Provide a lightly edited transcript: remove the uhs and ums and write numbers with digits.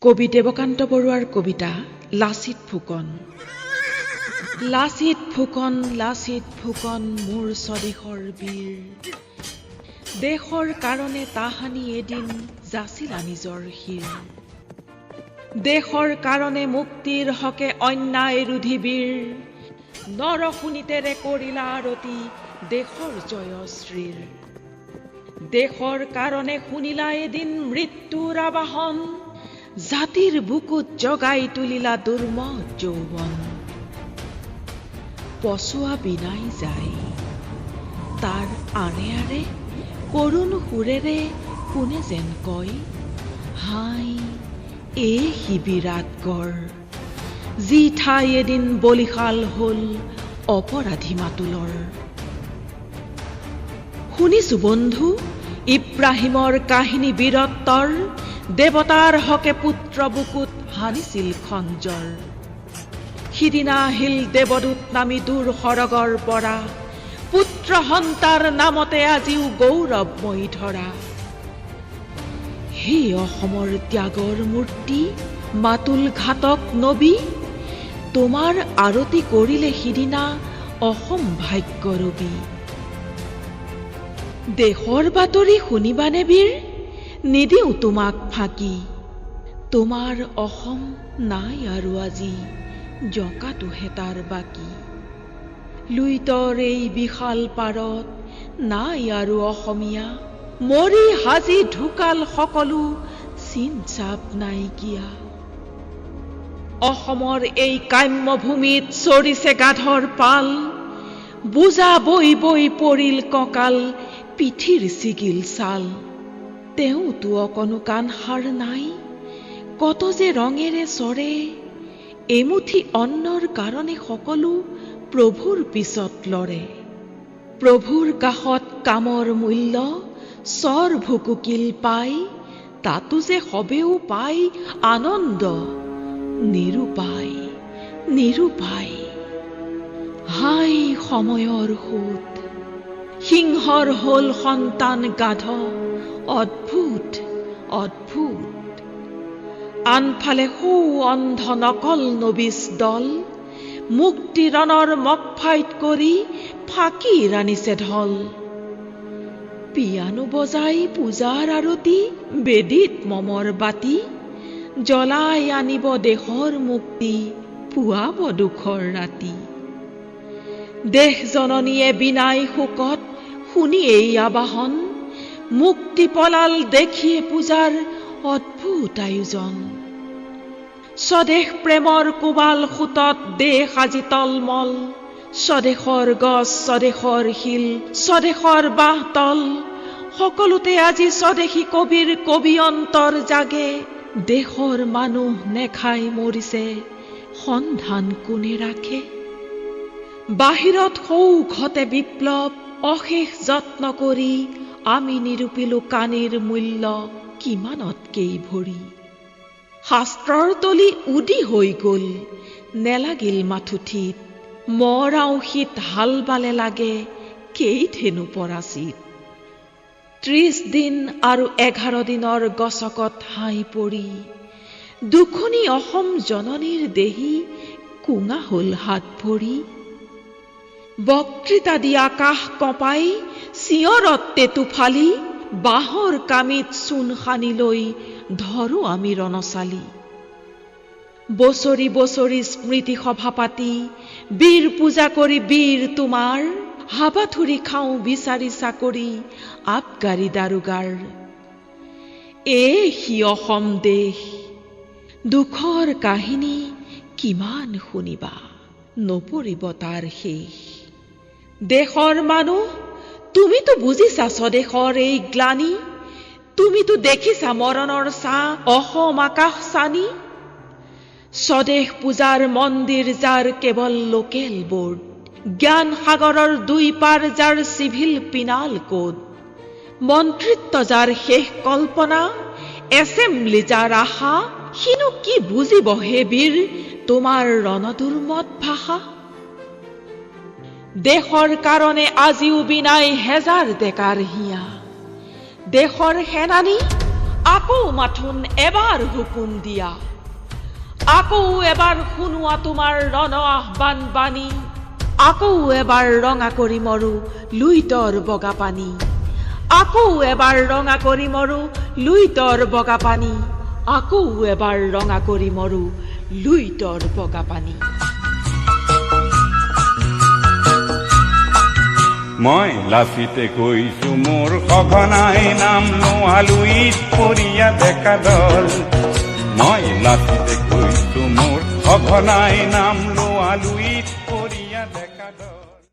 কবি দেৱকান্ত বৰুৱাৰ কবিতা লাচিত ফুকন। লাচিত ফুকন, লাচিত ফুকন, মোৰ স্বদেশৰ বীৰ। দেশৰ কাৰণে তাহানি এদিন যাচিলা নিজৰ শিৰ। দেশৰ কাৰণে মুক্তিৰ হকে অন্যায় ৰোধী বীৰ। নৰশোণিতেৰে কৰিলা আৰতি দেশৰ জয়শ্ৰীৰ। দেশৰ কাৰণে শুনিলা এদিন মৃত্যুৰ আবাহন। জাতিৰ বুকুত জগাই তুলিলা দুৰ্মহ যৌৱন। পচোৱা বিনাই যায় তাৰ আৰে আৰে কৰুণ সুৰেৰে কোনে যেন কয়, হাই এই শিবিৰাত গড়, যি ঠাই এদিন বলিহাল হল অপৰাধী মাতুলৰ। শুনিছো বন্ধু ইব্ৰাহিমৰ কাহিনী বীৰত্বৰ, দেৱতাৰ হকে পুত্ৰ বুকুত হানিছিল খঞ্জৰ। সিদিনা আহিল দেৱদূত নামি দূৰ সৰগৰ পৰা, পুত্ৰ সন্তাৰ নামতে আজিও গৌৰৱময়ী ধৰা। হে অসমৰ ত্যাগৰ মূৰ্তি মাতুল ঘাতক নবী, তোমাৰ আৰতি কৰিলে সিদিনা অসম ভাগ্যৰবী। দেশৰ বাতৰি শুনিবানে বীৰ, নিদিওঁ তোমাক ফাঁকি। তোমাৰ অসম নাই আৰু আজি জকাটোহে তাৰ বাকী। লুইতৰ এই বিশাল পাৰত নাই আৰু অসমীয়া, মৰি সাজি ঢুকাল সকলো চিন চাপ নাইকিয়া। অসমৰ এই কাম্য ভূমিত চৰিছে গাধৰ পাল, বোজা বৈ বৈ পৰিল কঁকাল পিঠিৰ ছিগিল ছাল। তেওঁতো অকণো কাণ সাৰ নাই, কত যে ৰঙেৰে চৰে। এমুঠি অন্নৰ কাৰণে সকলো প্ৰভুৰ পিছত লৰে। প্ৰভুৰ কাষত কামৰ মূল্য চৰ ভুকুকিল পাই, তাতো যে সবেও পাই আনন্দ নিৰূপায় নিৰূপায়। হাই সময়ৰ সোঁত, সিংহৰ হল সন্তান গাধ, অদ্ভুত অদ্ভুত। আনফালে সৌ অন্ধ নকল নবিচ দল, মুক্তিৰণৰ মকফাইট কৰি ফাঁকি ৰানিছে ঢল। পিয়ানো বজাই পূজাৰ আৰতি বেদীত মমৰ বাতি, জ্বলাই আনিব দেশৰ মুক্তি পুৱাব দুখৰ ৰাতি। দেশ জননীয়ে বিনাই শোকত শুনি এই আবাহন, মুক্তি পলাল দেখিয়ে পূজাৰ অদ্ভুত আয়োজন। স্বদেশ প্ৰেমৰ কোবাল সোঁতত দেশ আজি তলমল, স্বদেশৰ গছ স্বদেশৰ শিল স্বদেশৰ বাঁহতল। সকলোতে আজি স্বদেশী কবিৰ কবি অন্তৰ জাগে। দেশৰ মানুহ নেখাই মৰিছে সন্ধান কোনে ৰাখে। বাহিৰত সৌঘতে বিপ্লৱ অশেষ যত্ন কৰি, আমি নিৰূপিলো কানিৰ মূল্য কিমানতকেই ভৰি। শাস্ত্ৰৰ তলি উদি হৈ গল নেলাগিল মাথুঠিত, মৰাও শীত হাল বালে লাগে কেইথেনো পৰাচিত। 30 দিন আৰু 11 দিনৰ গছকত হাই পৰি, দুখনি অসম জননীৰ দেহী কুঙা হল হাত ভৰি। বক্তৃতা দি আকাশ কঁপাই চিঞৰত তেতু ফালি, বাঁহৰ কামিত চূণ সানি লৈ ধৰো আমি ৰণচালি। বছৰি বছৰি স্মৃতি সভা পাতি, বীৰ পূজা কৰি বীৰ তোমাৰ, হাবাথুৰি খাওঁ বিচাৰি চাকৰি আবগাৰী দাৰোগাৰ। সি অসম দেশ, দুখৰ কাহিনী কিমান শুনিবা নপৰিব তাৰ শেষ। দেশৰ মানুহ তুমিতো বুজিছা স্বদেশৰ এই গ্লানি, তুমিতো দেখিছা মৰণৰ ছাঁ অসম আকাশ চানি। স্বদেশ পূজাৰ মন্দিৰ যাৰ কেৱল লোকেল বোৰ্ড, জ্ঞান সাগৰৰ দুই পাৰ যাৰ চিভিল পিনাল কোড। মন্ত্ৰিত্ব যাৰ শেষ কল্পনা, এছেম্বলি যাৰ আশা, সিনো কি বুজিব হে বীৰ তোমাৰ ৰণদুৰ্মত ভাষা। দেশৰ কাৰণে আজিও বিনাই হেজাৰ ডেকাৰ হিয়া। দেশৰ সেনানী আকৌ মাথোন এবাৰ হুকুম দিয়া, আকৌ এবাৰ শুনোৱা তোমাৰ ৰণ আহ্বান বাণী, আকৌ এবাৰ ৰঙা কৰি মৰো লুইতৰ বগা পানী, আকৌ এবাৰ ৰঙা কৰি মৰো লুইতৰ বগা পানী, আকৌ এবাৰ ৰঙা কৰি মৰো লুইতৰ বগা পানী। মই লাচিতে কৈছো মোৰ সঘনাই নাম লোৱা লুইত পৰিয়া ডেকা দল, মই লাচিতে কৈছো মোৰ সঘনাই নাম লোৱা লুইত